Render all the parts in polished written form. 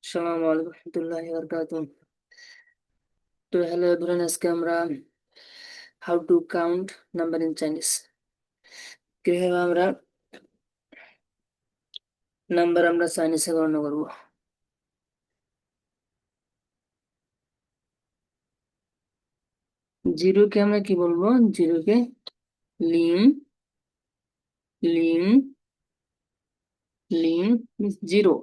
আসসালামু আলাইকুম রহমতুল্লাহি ওয়া বারাকাতুহু। তো হ্যালো এভরিওয়ান, আজকে আমরা how to count number in Chinese, কিভাবে আমরা নাম্বার চাইনিজে গণনা করব। জিরোকে আমরা কি বলবো? জিরোকে লিং, লিং, লিং মিন্স জিরো।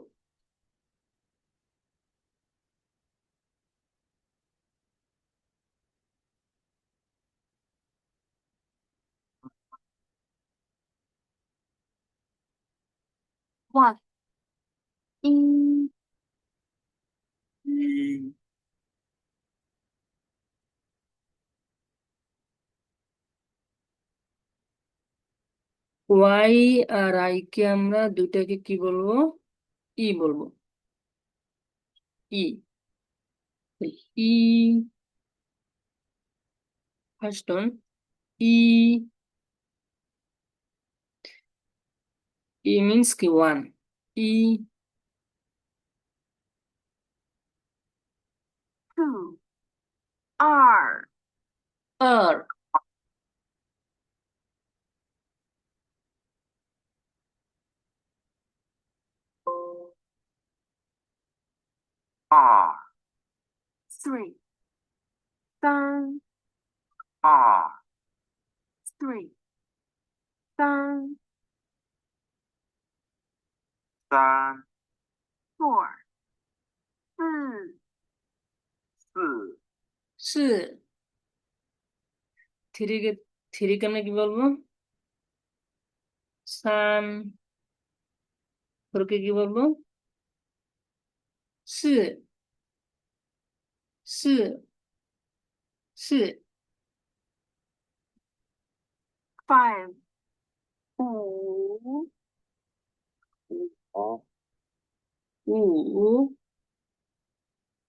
One, 一、ওয়াই আর আই কে আমরা দুইটাকে কি বলবো? ই বলবো। ই, ই ফার্স্ট অন। ই, ই মিন্স কি ওয়ান। ই, two、二、আর,二、three、三、二、three、三、三、four、四、四、是থ্রিকে, থ্রিকে আমরা কি বলবো? সান। ফোরকে কি বলবো?是是是 five、五、五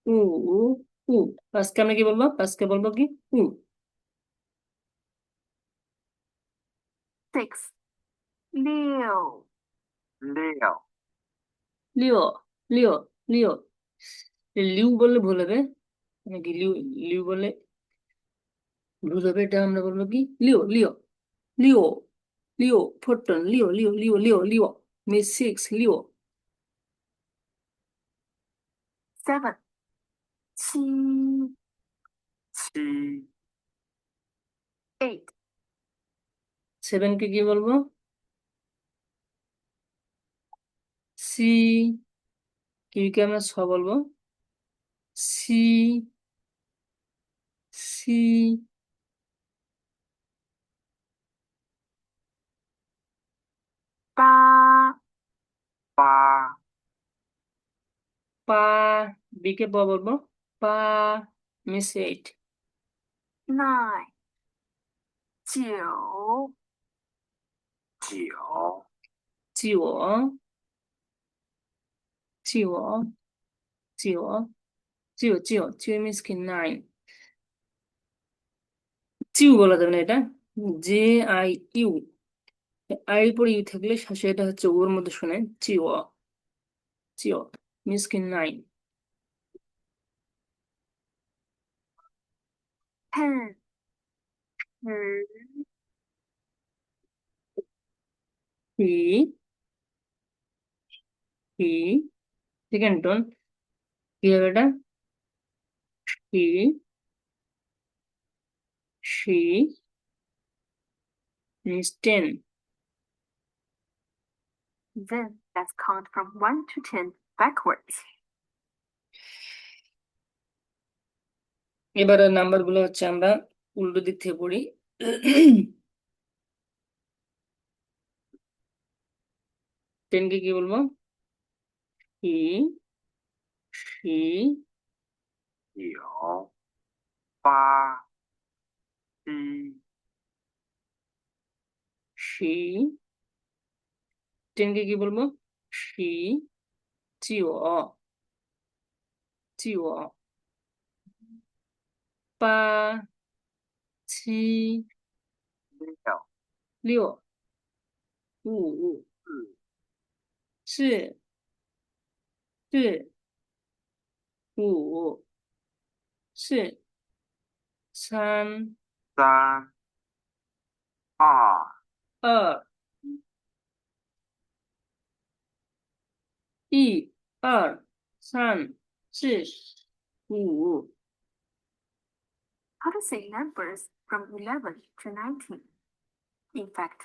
五五পাঁচকে আমরা কি বলবো? পাঁচকে বলবো কি? উ। six、六、六、লিও, লিও, লিও। লিউ বললে ভুল হবে নাকি? লিউ, লিউ বললে ভুল হবে। এটা আমরা বলবো কি? লিও, লিও, লিও, লিও ফোরটন। লিও, লিও, লিও, লিও, লিও মিস সিক্স। লিও seven、七、七、eight、সেভেনকে কি বলবো? সি। কিউকে আমরা ছ বলবো। সি, সি,八、八、পা। বিকে প বলবো। পা মিস এইট। nine、九、九、চিও, চিও, চিও, চিও, চিও, চিও মিস কি? নাইন। চিউ বলা যাবে না, এটা জে আই ইউ। আই এর পরে ইউ থাকলে সেটা হচ্ছে ওর মধ্যে শোনায়। চিও, চিও মিস কি? নাইন। ten、十、হি, হি সেকেন্ড টোন। কি হবে এটা? হি, শি means ten. then let's count from 1 to 10 backwards. এবারে নাম্বার গুলো হচ্ছে আমরা উল্টো দিক থেকে পড়ি। টেনকে কি বলবো? হি, শি, 九、八、七、শি। টেনকে কি বলবো? শি, চিও, চিও, পা, ছি, 六、六，五，四、是是五、四、三、三、二、二、一、二、三、四、五。 How to say numbers from 11 to 19? In fact,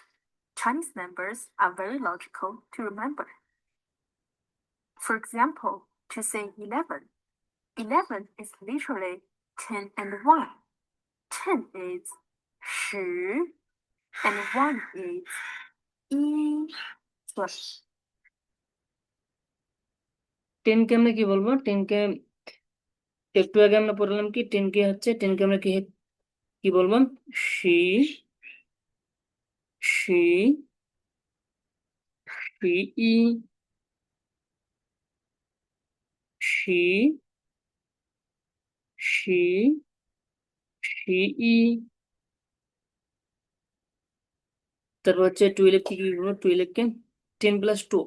Chinese numbers are very logical to remember. For example, to say 11, 11 is literally 10 and 1. 10 is 10 and 1 is 1. So 10 কে আমরা কি বলবো? 10 কে একটু আগে আমরা পড়লাম কি 10 কে হচ্ছে 10 কে আমরা কি বলবো? শি শি শি ই শি শি শি ই। তারপর হচ্ছে 12 কি বলবো? 12 কে 10 প্লাস 2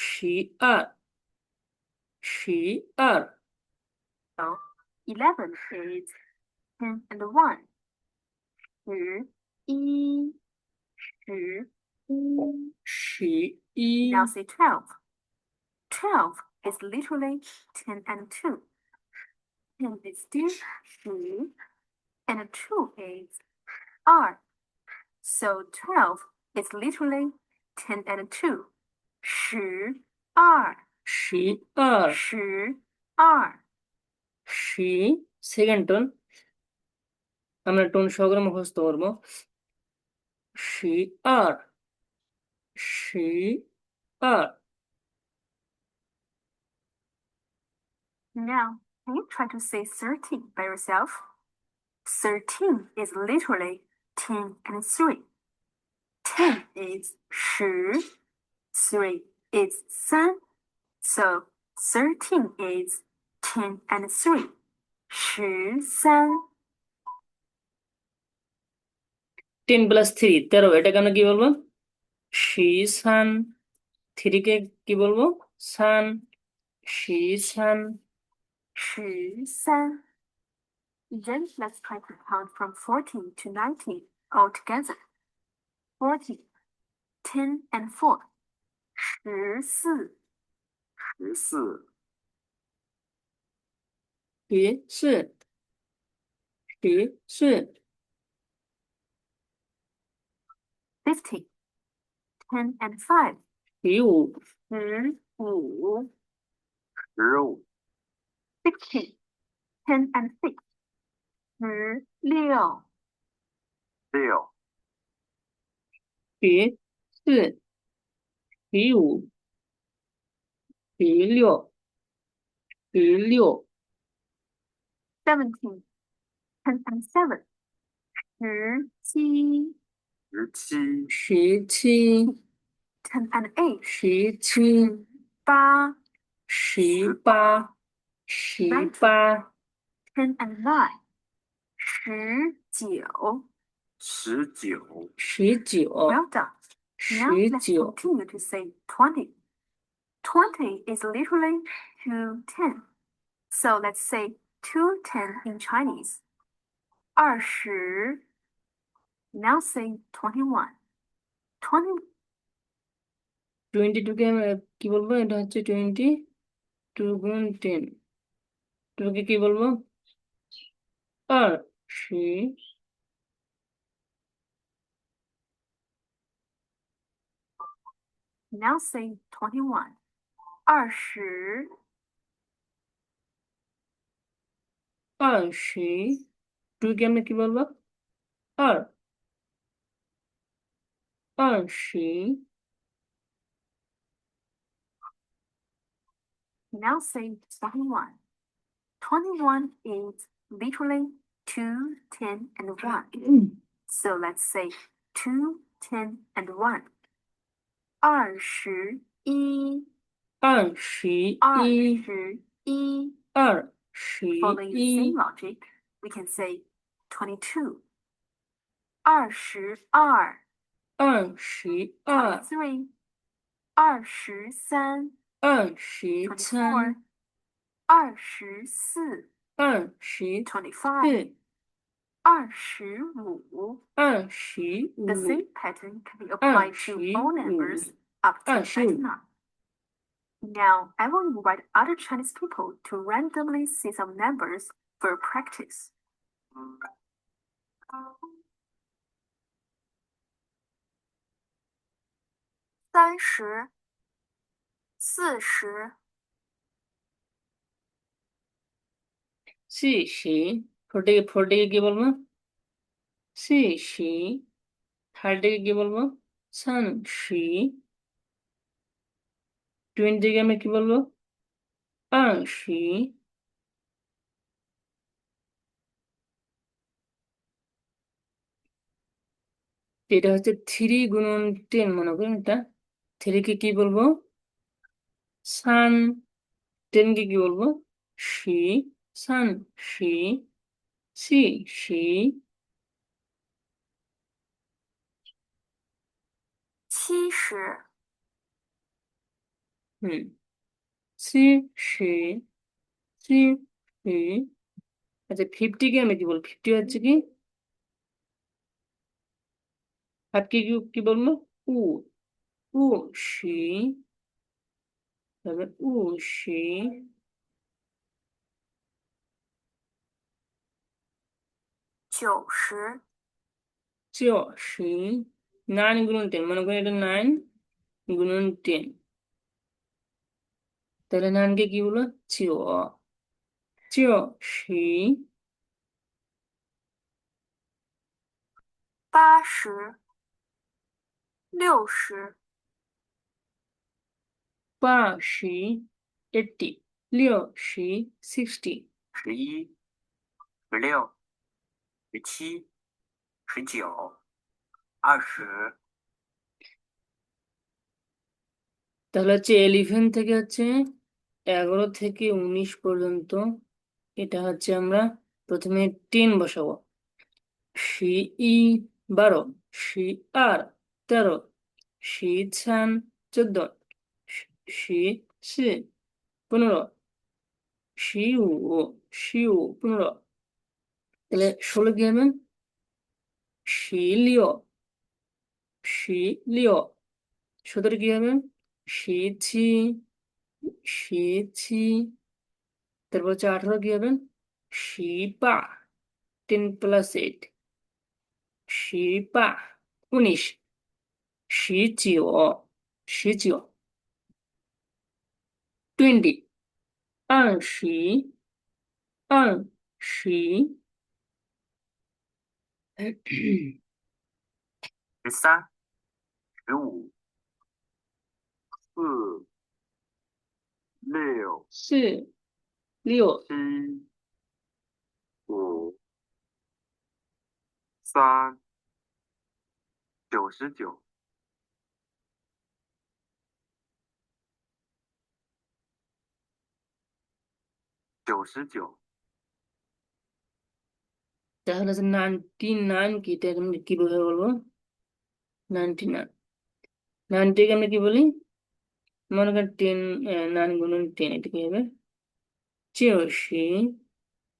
শি আর শি আর। 11 is 10 and 1. 11. শি ই। Now say 12. 12 is literally 10 and 2. 10 is still 2 and 2 is R. So 12 is literally 10 and 2. 12. শি আর 12. শি সেকেন্ড টোন আমরা টোন সহকারে মুখস্থ করবো। শি আর শি আর। Now, can you try to say 13 by yourself? 13 is literally 10 and 3. 10 is 10, 3 is 3. So 13 is 10 and 3. 13. 10 plus 3 13। এটাকে আমরা কি বলবো? শি সান। 3 কে কি বলবো? সান। শি সান। 13. Then let's try to count from 14 to 19 all together. 40, 10 and 4. 14. 14、十四十四。 50, 10 and 5. 15 15. 15、 16, 10 and 6. 16. 6、 14 15 16 16。 17, 10 and 7. 17. 17、 17 10 and 8. 17 8. 18 18 10 and 9. 19. 19、 19 Well done. Now let's 19。 continue to say 20. 20 is literally 2 10. So let's say 2 10 in Chinese. 20. Now say 21. 20. 22 কে আমরা কি বলবো? এটা হচ্ছে 22 গুণ 10। 2 কে কি বলবো? 20। Now say 21. 20. 20 2 কে আমরা কি বলবো? 2 20। Now say 21. 21 is literally 2 10 and 1. So let's say 2 10 and 1. 21. 21 21. Following the same 21 logic, we can say 22. 22. 22 23. 23. 23 24. 24 25 25 25 The 25 same pattern can be applied to all numbers up to 99. Now, I will invite other Chinese people to randomly say some numbers for practice. 30 40 40 40 কি বলবো 40 30 কি বলবো 30 20 কে আমি কি বলবো 20 এটা হচ্ছে 3 গুণন 10 মনে করেন এটা 3 কে কি বলবো 3 10 কে কি বলবো 10 30 40 70 70 70 আচ্ছা 50 কে আমি কি বলবো 50 হচ্ছে কি 5 কে কি বলবো 50 তারপর 50 90 90 9 গুণন 10 মনে করেন এটা 9 গুণন 10 তাহলে 9 কে কি বলবো 90 80 60 80 80 60 60 11、16、17、19、20、তাহলে হচ্ছে 11 থেকে হচ্ছে 11 থেকে 19 পর্যন্ত এটা হচ্ছে আমরা প্রথমে 10 বসাবো 12 13 14 15 15 তাহলে 16 কি হবে 16 17 কি হবে 17তারপর হচ্ছে 18 কি হবে 10 প্লাস 8 19 20 20 13、15、4、6、4 6 7、5、3、99、99、তাহলে হচ্ছে 99 কি এটা আমি কিভাবে বলবো 99 90 কে আমরা কি বলি মনে করেন 10 9 গুণন 10 এটা কি হবে 84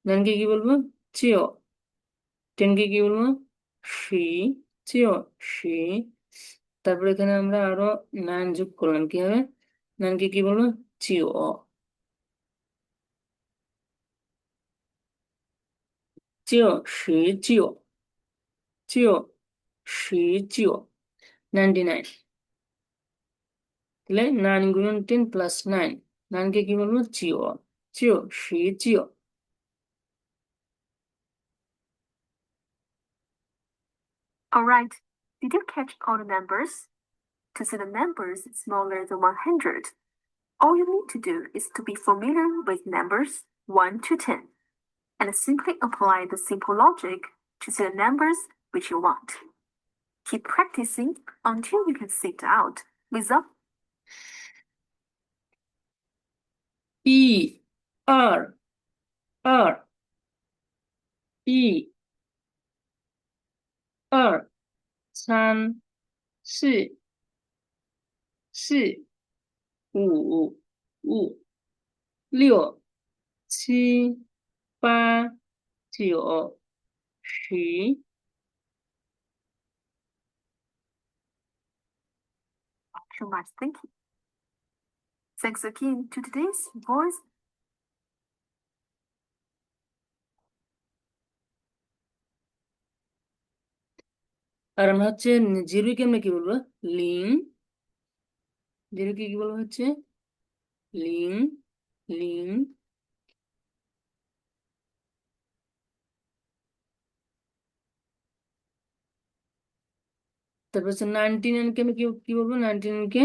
9 কে কি বলবো 10 কে কি বলবো 84 তারপর এখানে আমরা আরো 9 যোগ করলাম কি হবে 9 কে কি বলবো 99 তাহলে 9 গুণন 10 প্লাস 9 9 কে কি বলবো 9 Alright, did you catch all the numbers? To see the numbers smaller than 100, all you need to do is to be familiar with numbers 1 to 10 and simply apply the simple logic to see the numbers which you want. Keep practicing until you can sit out without E R R E R 3 4 4 5 6七、八、九、十。Too much thinking. Thanks again to today's voice. আর আমরা হচ্ছে জিরোকে আমরা কি বলবো? Link. জিরোকে কি বলবো হচ্ছে? লিং, লিং। তারপর হচ্ছে 99কে আমি কি বলবো? 99কে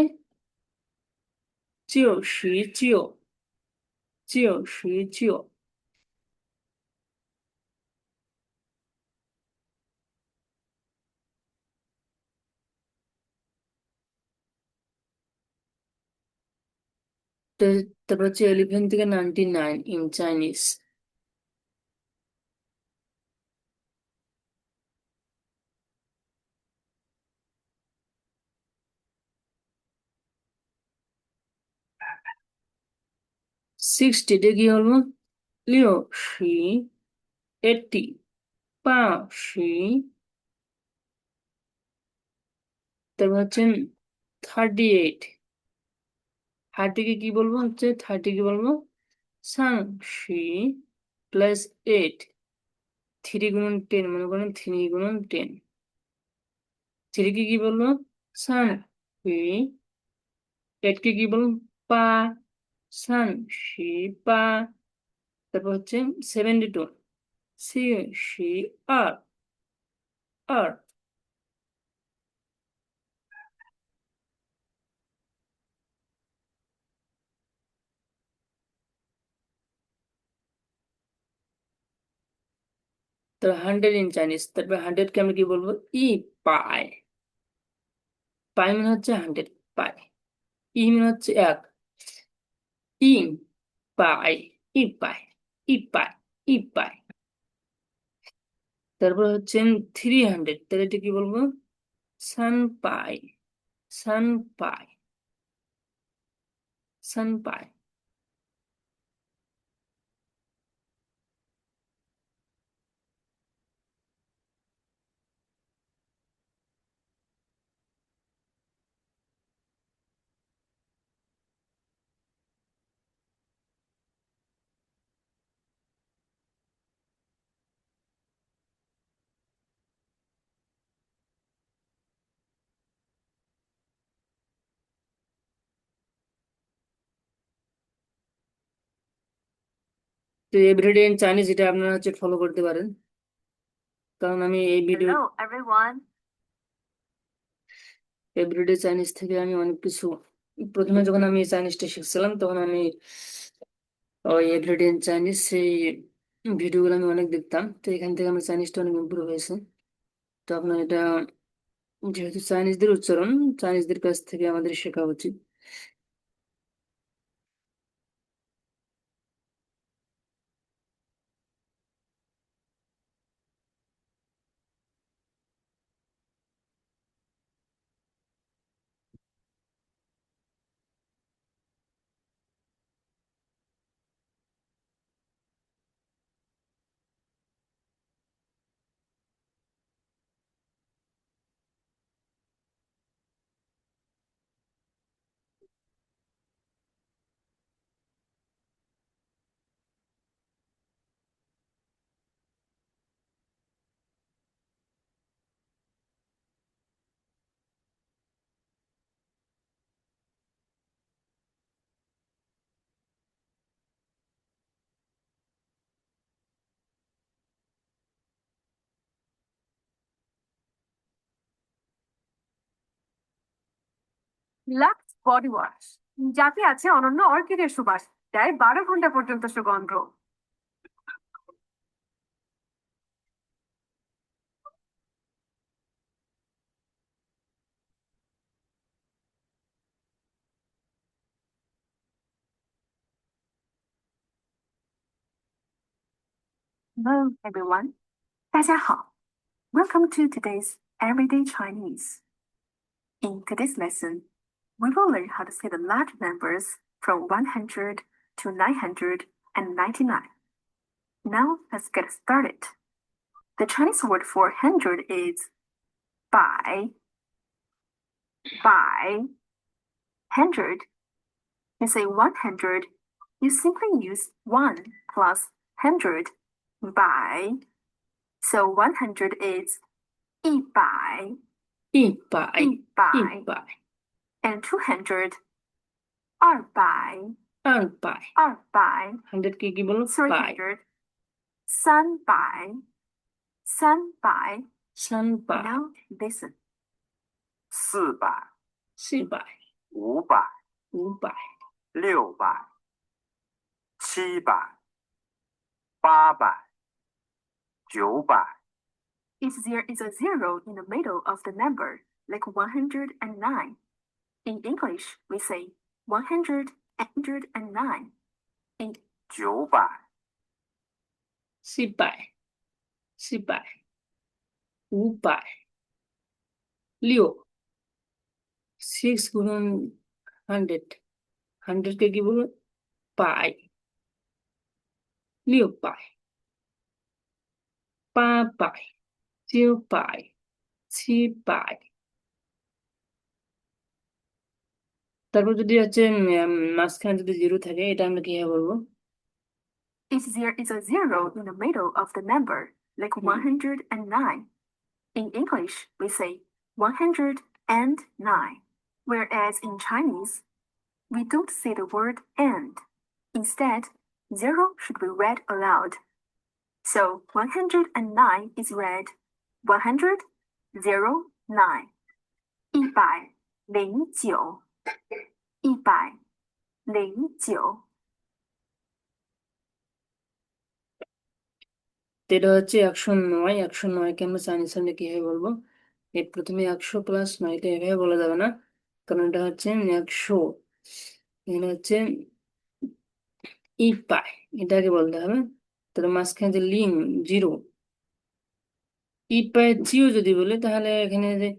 99, 99。তারপর হচ্ছে 11 থেকে 99 in Chinese. Sixty কি বলবো? 60, 80, 80。তারপর হচ্ছে 38। 30কে কি বলবো? হচ্ছে 30 কি বলবো? 30 প্লাস 8। 3 গুণন 10, মনে করেন 3 গুণন 10। 3 কে কি বলবো? 30। 8 কে কি বলবো? পা। 38八। তারপর হচ্ছে 72, 72。তারপর 100 ইন চাইনিজ। তারপর 100কে আমরা কি বলবো? পাই। পাই মানে হচ্ছে 100, পাই। মানে হচ্ছে 1। ইন পাই, পাই, পাই, পাই। তারপর হচ্ছে 300, তাহলে এটা কি বলবো? সান পাই, সান পাই, সান পাই। তো এভরিডে ইন চাইনিজ এটা আপনারা হচ্ছে ফলো করতে পারেন, কারণ আমি এই video Hello, everyone. Everyday Chinese থেকে আমি অনেক কিছু, প্রথমে যখন আমি চাইনিজটা শিখছিলাম তখন আমি ওই এভরিডে ইন চাইনিজ সেই ভিডিওগুলো আমি অনেক দেখতাম। তো এখান থেকে আমার চাইনিজটা অনেক ইম্প্রুভ হয়েছে। তো আপনার এটা, যেহেতু চাইনিজদের উচ্চারণ চাইনিজদের কাছ থেকে আমাদের শেখা উচিত। লাক্স বডি ওয়াশ, যাতে আছে অনন্য অর্কিডের সুবাস, দেয় 12 ঘন্টা পর্যন্ত সুগন্ধ। Hello, everyone. 大家好. Welcome to today's Everyday Chinese. In today's lesson, we will learn how to say the large numbers from 100 to 900 199. Now let's get started. The Chinese word for 100 is 百. 100. You say 100, you simply use 1 plus 100. 百. So 100 is 100. 100 100. 100 And 200, 200. 200 200. 100 কে কি বলবো? পাই। 300, 300. 300. 300 Now listen. 400、 400 500、 500 600、700、800、900。 If there is a zero in the middle of the number, like 109. In English, we say 109. In 900、 400 400 500 6 6 গুণন 100 100 কে কি বলবো? পাই। 600 800 900 700 তারপর যদি হচ্ছে মাঝখানে যদি জিরো থাকে এটা আমরা কিভাবে বলবো? if there is a zero in the middle of the number, like 109. In English, we say 109. Whereas in Chinese, we don't say the word and. Instead, zero should be read aloud. So 109 is read 100, 09. 109. 109. তো এটা হচ্ছে 109 109 কে আমরা Chinese সামনে কিভাবে বলবো? এর প্রথমে 100 plus 9 এটা এভাবে বলা যাবে না, কারণ এটা হচ্ছে 100, এখানে হচ্ছে পাই, এটাকে বলতে হবে। তাহলে মাঝখানে যে লিং জিরো, পাই চিও যদি বলে তাহলে এখানে যে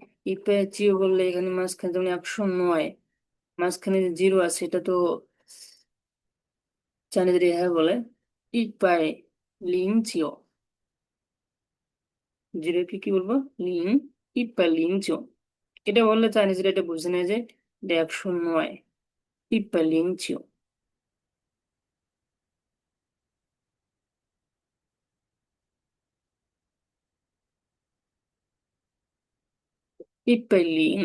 পাই চিও বললে এখানে মাঝখানে যেমন 109 মাঝখানে যে জিরো আছে এটা তো চাইনিজরা এভাবে বলে পাই লিং চিও, জিরোকে কি বলবো? লিং পাই লিং চিও। এটা বললে চাইনিজরা এটা বুঝে নেয় যে এটা 109 পাই লিং চিও। পাই লিং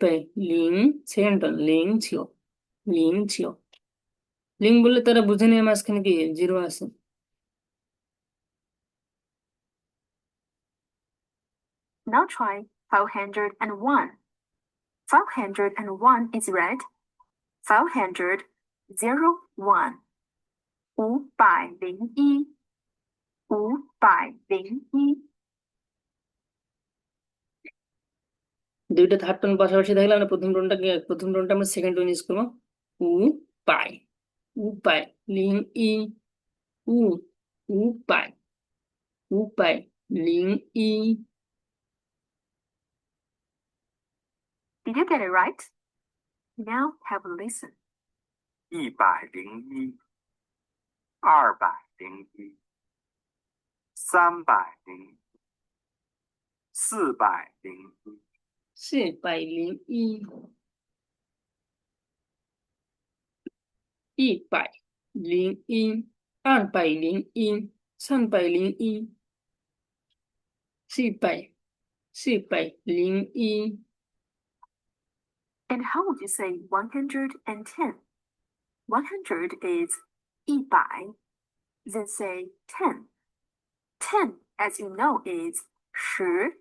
পাই লিং সেকেন্ড লিং চিও লিং চিও। লিং বললে তারা বুঝে নেয় মাঝখানে কি জিরো আছে। Now try 501. 501 is read 501. 501. 501. দুইটা থার্ড টোন পাশাপাশি থাকলে আমরা প্রথম টোনটা আমরা সেকেন্ড টোন ইউজ করবো। পাই পাই লিং উ পাই পাই লিং Did you get it right? Now have a listen. 101、201、301、401。401、101、201、301、401。And how would you say 110? 100 is 100. Then say 10. 10, as you know, is 10.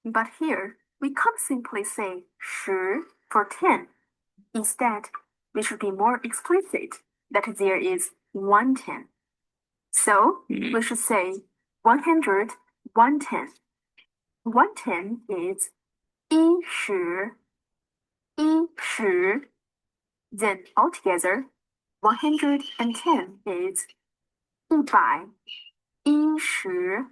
But here, we can't simply say 10 for 10. Instead, we should be more explicit that there is 110. So, we should say 100, 110. 110 is 10. 10. Then altogether, 110 is 110.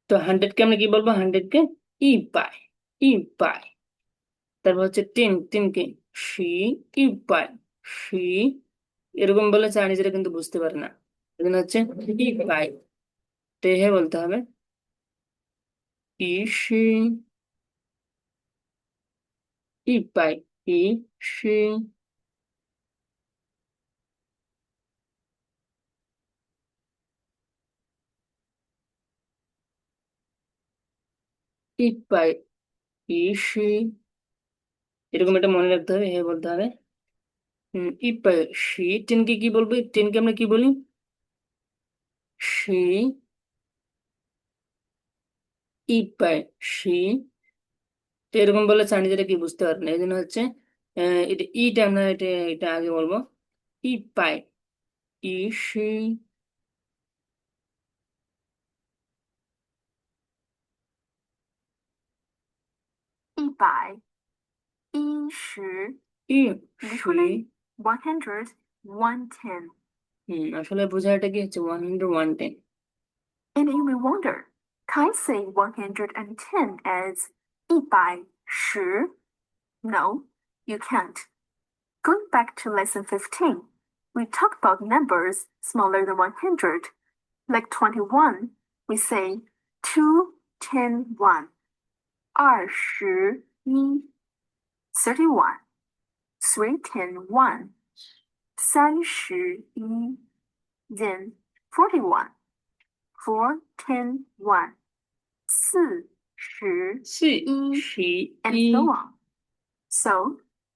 তো 100 কে আমরা কি বলবো? 100 কে পাই পাই। তারপর হচ্ছে 10 কে she ইপাই she এরকম বলে চাইনিজরা কিন্তু বুঝতে পারে না, এজন্য হচ্ছে ইপাই, তো হে বলতে হবে ইশি ইপাই ইশি ইপাই ইশি, এরকম এটা মনে রাখতে হবে, হে বলতে হবে। ইপাই শি, টেনকে কি বলবো, টেনকে আমরা কি বলি, শি ইপাই শি, তো এরকম বলে চাইনিজরা কি বুঝতে পারে না, এই জন্য হচ্ছে এটা ইটা আমরা এটা এটা আগে বলবো ইপাই Ishii Ibai, Ishi, Ishii. literally 100, 110. আসলে বোঝাটা কি হচ্ছে 110। And you may wonder, can I say 110 as 110? No, you can't. Going back to lesson 15, we talked about numbers smaller than 100. Like 21, we say 2, 10, 1. 21, 31, 3, 10, 1. 31, then 41, 4, 10, 1. 41, সি and ই, so on. So,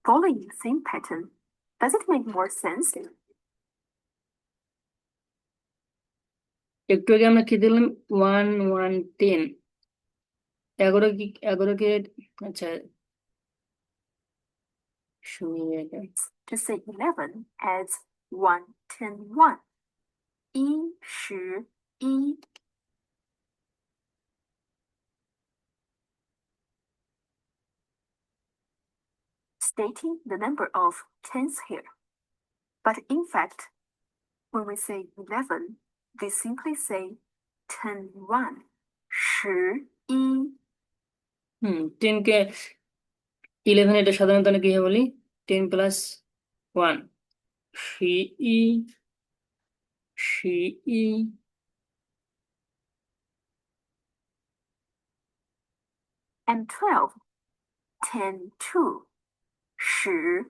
following the same pattern, does it make more sense? একটু আগে আমরা কি দিলাম 1110, 11কে আচ্ছা শুনি এটা To say 11 as 1, 10, 1. 11. Stating the number of tens here. But in fact, when we say 11, we simply say 10, 1. 11. 10কে 11, এটা সাধারণত আমরা কি বলি 10 প্লাস 1, সি ই সি ই। And 12, 10, 2. 12.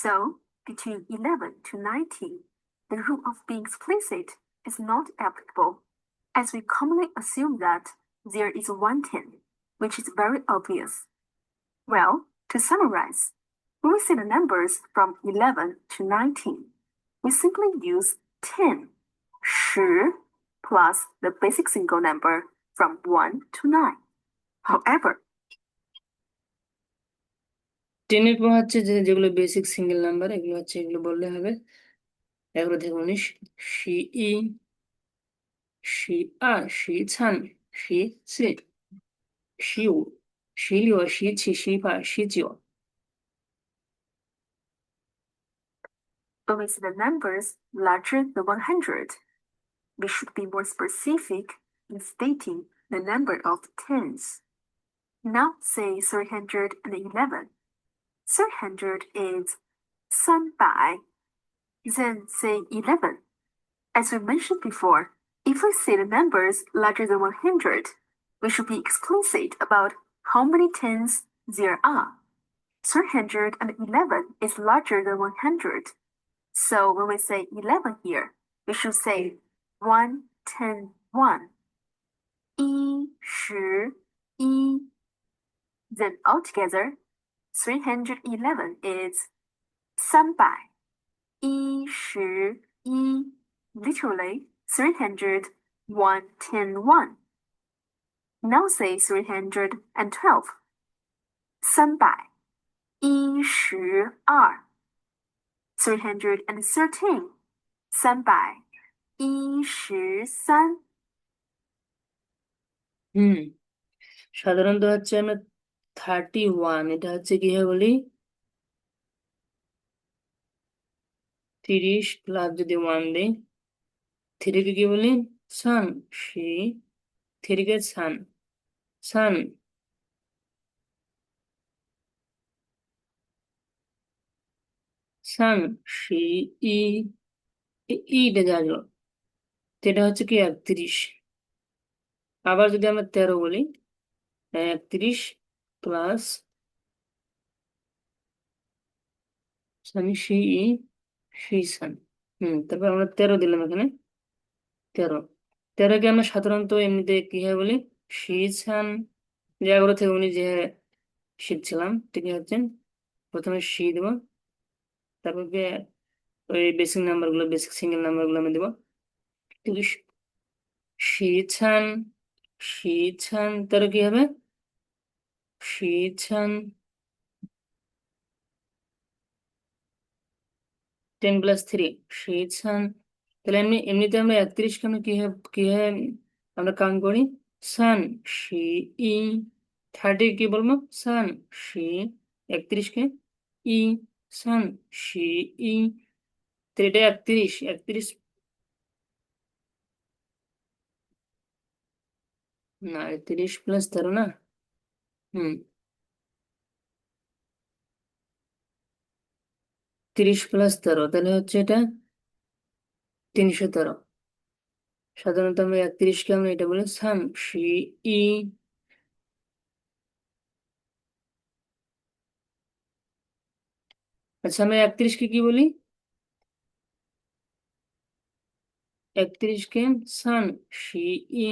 So, between 11 to 19, the rule of being explicit is not applicable, as we commonly assume that there is one 10, which is very obvious. Well, to summarize, when we say the numbers from 11 to 19, we simply use 10, 10, plus the basic single number from 1 to 9. However, 10-এর পর হচ্ছে যেগুলো basic single number, এগুলো হচ্ছে এগুলো বললে হবে 11 থেকে 19, সি ই সি আ সি ছান সি সি সি উ সি六সি七সি八সি九。 when we see the numbers larger than 100, we should be more specific in stating the number of tens. Now say 311. 300 is 300. Then say 11. As we mentioned before, if we say the numbers larger than 100, we should be explicit about how many tens there are. 311 is larger than 100. So when we say 11 here, we should say 1, 10, 1. 11. Then altogether, 311 is 311. Literally 300, 1, 10, 1. Now say 312. 312. 313. 313. সাধারণত হচ্ছে আমরা 31, এটা হচ্ছে কি হয় বলি 30 plus যদি 1 দিই, 3কে কি বলি সান C, 3কে San San San she ই ইটা যা গেল, এটা হচ্ছে কি 31। আবার যদি আমরা 13 বলি, 31 প্লাস সানি শি ই সেই সান। তারপর আমরা 13 দিলাম এখানে। 13, 13কে আমরা সাধারণত এমনিতে কি হয় বলি, শি সান। জায়গাগুলো থেকে উনি যে শিখছিলাম ঠিক হচ্ছে, প্রথমে শি দেব, তারপর ওই বেসিক নাম্বার গুলো, বেসিক সিঙ্গেল নাম্বার গুলো আমি দেবো। কিন্তু শিছান, শিছান তার কি হবে, শিছান 10+3 শিছান। তাহলে এমনিতে আমরা 31কে আমরা কি হয় আমরা কাউন্ট করি, সান শি ই। 30 কি বলবো, সান শি। 31কে ই, সান শি ই। তো এটা 31, 31 না, 31 + 13 না। হুম 30 + 13, তাহলে হচ্ছে এটা 313। সাধারণত আমরা 31কে আমরা এটা বলি সান শি ই। আচ্ছা, আমরা 31কে কি বলি, 31কে সান শি ই।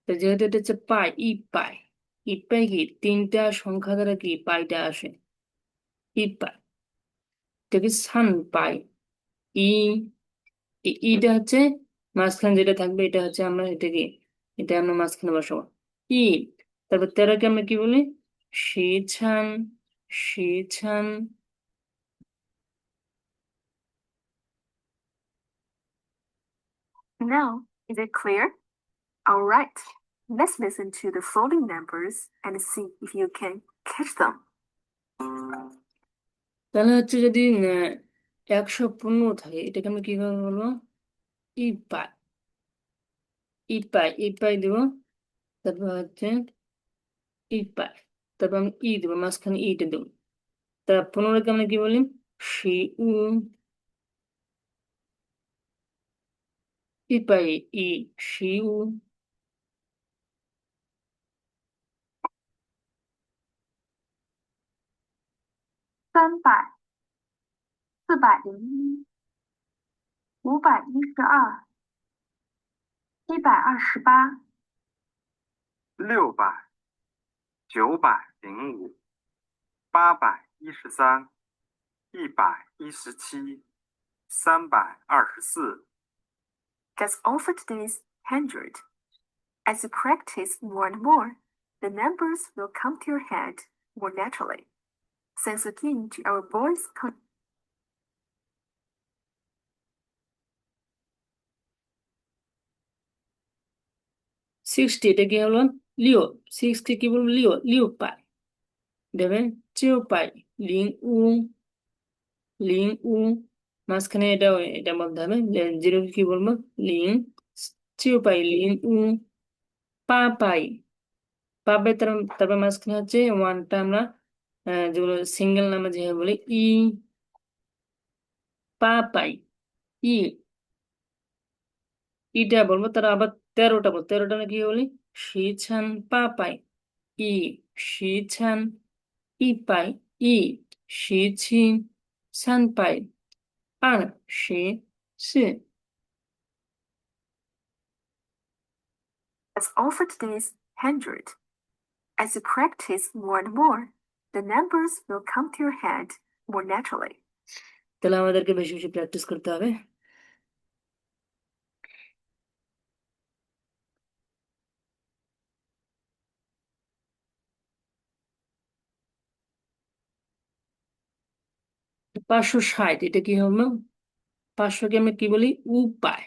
তো যেহেতু এটা হচ্ছে পাই, পাই, পাই কি 3টা সংখ্যা দ্বারা কি পাইটা আসে, পাই, এটা কি সান পাই ই। ইটা হচ্ছে মাঝখানে যেটা থাকবে, এটা হচ্ছে আমরা এটা কি, এটা আমরা মাঝখানে বসাবো ই। তারপর 13কে আমরা কি বলি, শি ছান, শি ছান। Now, is it clear? All right, let's listen to the following numbers and see if you can catch them. তাহলে হচ্ছে যদি 115 থাকে, এটাকে আমরা কিভাবে বলবো, ই পাই, ই পাই দিব। তারপর হচ্ছে পাই, তারপর আমি দেবো, মাঝখানে ইটা দেবো। তা 15কে আমরা কি বলি, শি উ। পাই ই, শি উ। 300、401、512、128、600、905、813、117、324。That's all for today's 100. As you practice more and more, the numbers will come to your head more naturally. Thanks again to our boys. 60, এটা কি হলো, লিও। 6কে কি বলবো, লিও, লিও পাই দেবে। চেও পাই, লিং উ, লিং উ। মাঝখানে এটা বলতে হবে, 0 কি বলবো, লিং। চেও পাই, লিং উ। পা পাই, পাবে, তারপর মাঝখানে হচ্ছে 1টা আমরা যেগুলো সিঙ্গেল নাম্বার যেভাবে বলি, পা পাই, ই। ইটা বলবো, তারা আবার 13টা বলবো, 13টা কি বলি, শি ছান পা পাই ই, শি ছান পাই ই, শি ছি ছান পাই আর শি সি। That's all for today's 100. As you practice more and more, the numbers will come to your head more naturally. তাহলে আমাদেরকে বেশি বেশি প্র্যাকটিস করতে হবে। তো 560, এটা কি হলো, 500কে আমরা কি বলি, উপায়,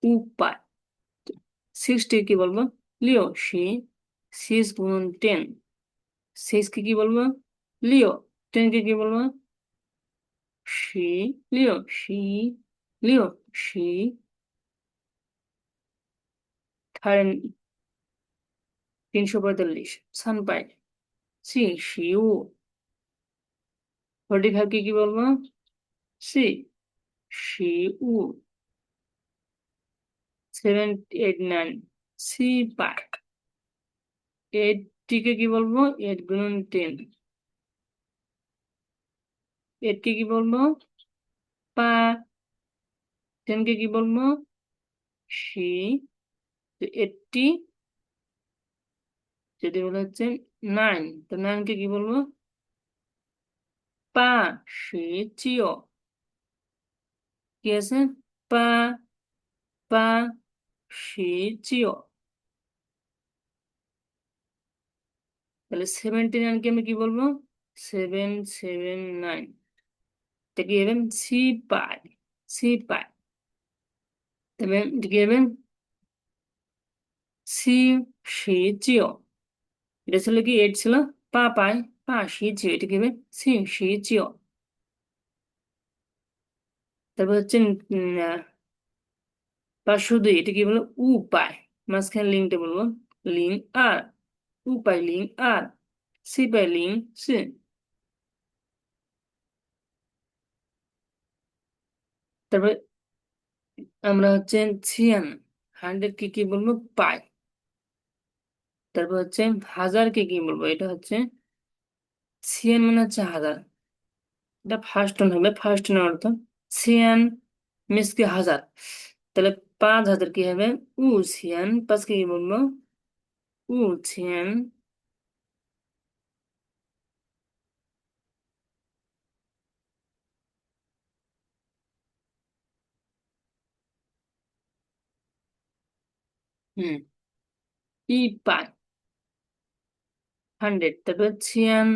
উপায়। 60 কি বলবো, লিও শি, 6 × 10, 6কে কি বলবো, লিও। 10কে কি বলবো, শি, লিও শি, লিও শি। 345 সান পাই, সি শিউ। 45 কে কি বলবো? সি শিউ। 7, 8, 9 সি পাই। 80 কে কি বলবো? 8 গুণন 10। 8 কে কি বলবো? পা। 10 কে কি বলবো? সি। 80 যদি বলা হচ্ছে 9, তো 9 কে কি বলবো? পা শি চিও। কি আছে? পা পা শি চিও। তাহলে 79 কে আমি কি বলবো? 779। এটা কি হবে? সি পাই। সি পাই। তবে এটা কি হবে? সি শি চিও। এটা ছিল কি? 8 ছিল। পা পাই। পা শি চিও। এটা কি হবে? সি শি চিও। তারপর হচ্ছে বা শুধু এটা কি বলবো? উপায়। মাঝখানে লিঙ্কটা বলবো লিঙ্ক আর। উপায় লিঙ্ক আর। সি পাই লিঙ্ক সি। তারপরে আমরা হচ্ছে ছিয়ান। 100 কে কি বলবো? পাই। তারপর হচ্ছে 1000 কে কি বলবো? এটা হচ্ছে ছিয়ান মানে হচ্ছে 1000। এটা ফার্স্ট টোন হবে। ফার্স্ট টোনের অর্থ ছিয়ান মিস কি 1000। তাহলে 5000 কি হবে? উ ছিয়ান। 5 কে কি বলবো? উ ছিয়ান। হুম। ই পাই। 100। তারপর ছিয়ান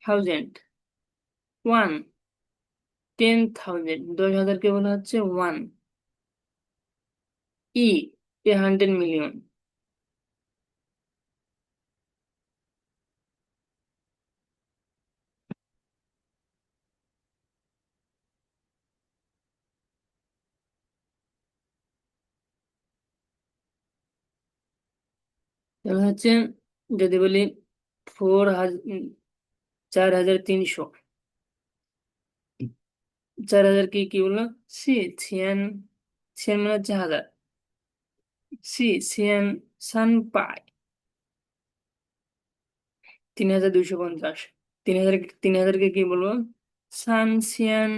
থাউজেন্ড। 1 10,000। 10,000 কে বলা হচ্ছে 1। ই 100 মিলিয়ন। তাহলে হচ্ছে যদি বলি 4300। 4000 কি বললো? সি ছিয়ান। ছিয়ান মানে হচ্ছে 1000। সি ছিয়ান সান পাই। 3250। 3000। 3000 কে কি বলবো? সান ছিয়ান।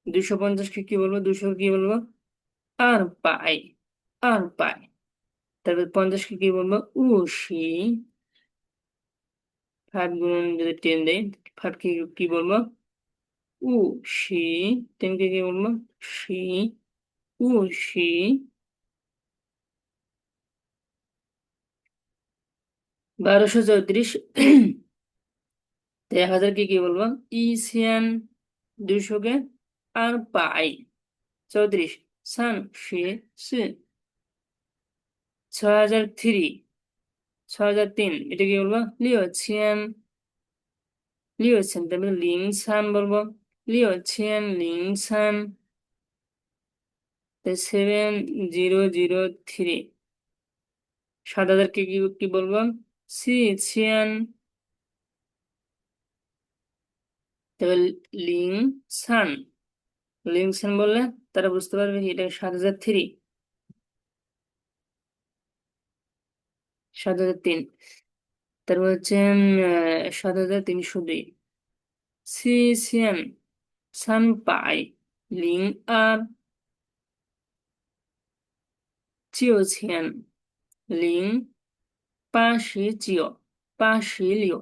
250 কে কি বলবো? 200 কি বলবো? আর পাই। আর পাই। তারপর 50 কে কি বলবো? উশি। 5 গুণন যদি 10 দেয়, 5 কে কি বলবো? উ শি। 10 কে কি বলবো? শি। Uh she. 1234। 1000 কে কি বলবো? ইসিয়ান। 200 কে আর পাই। 34 সান শি সি। 6003। 6003 এটা কি বলবো? লিও ছিয়ান। লিও ছিয়ান তারপরে লিং সান বলবো। লিও ছিয়ান লিং সান। 7003। 7000 কে কি বলবো? সি ছিয়ান। তবে লিং সান। লিং সান বললে তারা বুঝতে পারবে কি এটা 7003। 7003। তারপর হচ্ছে 7302। সি ছিয়ান সান পাই লিং আর চিও ছিয়ান লিং পা শি চিও। পা শি লিও।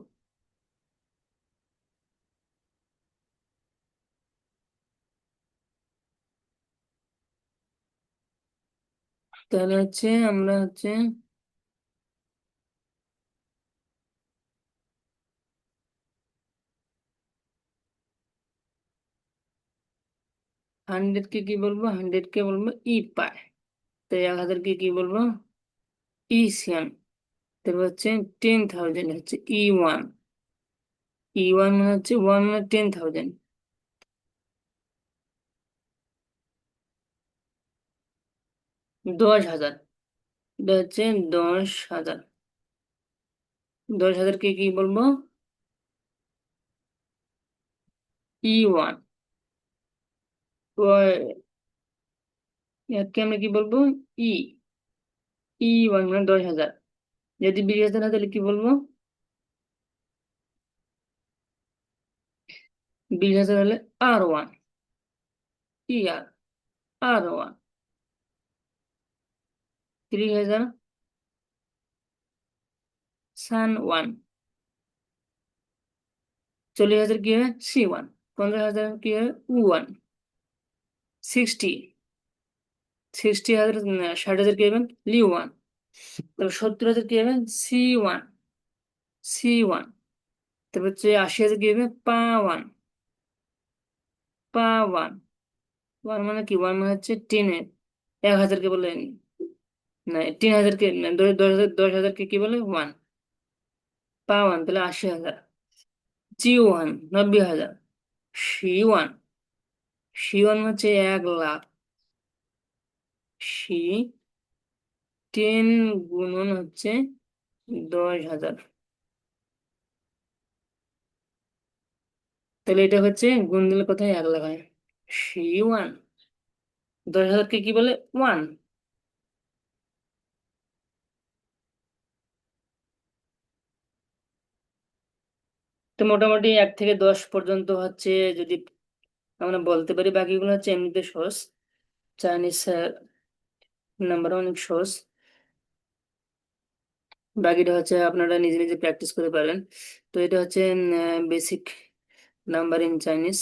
তাহলে হচ্ছে আমরা হচ্ছে 100 কে কি বলবো? 100 কে বলবো ই পাই। তো 1000 কে কি বলবো? ইসিয়ান। তারপর হচ্ছে 10,000 হচ্ছে ই 1। ই 1 মানে হচ্ছে 1 মানে 10,000। 10,000। এটা হচ্ছে 10,000। 10,000 কে কি বলবো? E1। একে আমরা কি বলবো? ই E1 মানে 10,000। যদি 20,000 হয় তাহলে কি বলবো? 20,000 হলে R1। R1। 30,000 Sun1। 40,000 কি হবে? C1। 15,000 কি হবে? U1। 60 60,000 60,000 কি হবে? Lu1। তারপর 70,000 কি হবে? C1। তারপর হচ্ছে 80,000 কি হবে? পা1। পা1। ওয়ান মানে কি? ওয়ান মানে হচ্ছে 10-এর। 1,000 কে বলে না, 10,000 কে না, 10,000 কে কি বলে? ওয়ান। পা1 তাহলে 80,000। G1 90,000। C1 C1 হচ্ছে 1,00,000। C10 গুণন হচ্ছে 10,000। তাহলে এটা হচ্ছে গুণ দিলে কোথায় 1,00,000 হয়? C1 10,000 কে কি বলে? ওয়ান। তো মোটামুটি 1 থেকে 10 পর্যন্ত হচ্ছে যদি আমরা বলতে পারি, বাকিগুলো হচ্ছে এমনিতে সহজ। চাইনিজ নাম্বার অনেক সহজ। বাকিটা হচ্ছে আপনারা নিজে নিজে প্র্যাকটিস করে পারেন। তো এটা হচ্ছে বেসিক নাম্বার ইন চাইনিজ।